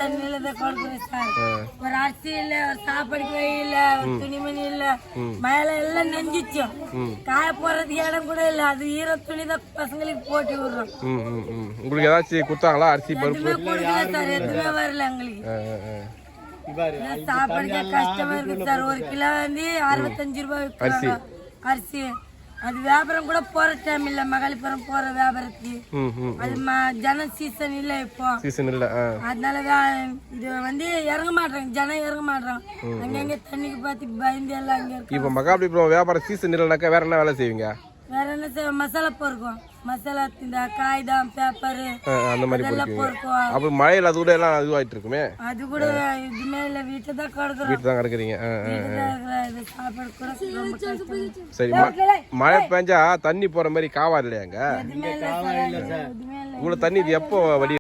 தண்ணியில தான் கொடுக்குறேன் சார். ஒரு அரிசி இல்ல, ஒரு சாப்பாடுக்கு வழி இல்ல, ஒரு துணிமணி இல்ல, மேல எல்லாம் நெஞ்சிச்சோம். காய போறதுக்கு இடம் கூட இல்ல. அது ஈர துணி தான் பசங்களுக்கு போட்டு விடுறோம். உங்களுக்கு ஏதாச்சும் கொடுத்தாங்களா அரிசி பருப்பு? கொடுக்கல சார், எதுவுமே வரல எங்களுக்கு. சாப்பாடுக்கே கஷ்டமா இருக்கு சார். ஒரு கிலோ வந்து 65 ரூபாய் விற்கிறாங்க அரிசி. அது வியாபாரம் கூட போற டைம் இல்ல, மகளிபுரம் போற வியாபாரத்துக்கு. அது ஜனம் சீசன் இல்ல இப்போ, சீசன் இல்ல. அதனால இது வந்து இறங்க மாட்டாங்க, ஜனம் இறங்க மாட்டாங்க. அங்கங்க தண்ணிக்கு பார்த்து பயந்து எல்லாம் அங்க இருக்கு. இப்ப மகாபலிபுரம் வியாபாரம் சீசன் இல்லைனாக்கா வேற என்ன வேலை செய்வீங்க? வேற என்ன செய்வோம், மசாலா பொறுக்கும். மசாலா இந்த காகிதம் பேப்பர் அந்த மாதிரி பொறுக்கும். அப்ப மழையில அது கூட எல்லாம் இதுவாயிட்டு இருக்குமே. அது கூட இதுமே இல்ல, வீட்டுல தான் கிடக்குறோம். வீட்டுல தான் கிடக்குறீங்க. சாப்பாடு கூட ரொம்ப கஷ்டம். சரி, மழை பெஞ்சா தண்ணி போற மாதிரி காவா இல்லையாங்க? எதுவுமே இல்ல சார், எதுவுமே இல்ல. இவ்வளவு தண்ணி இது எப்போ வடி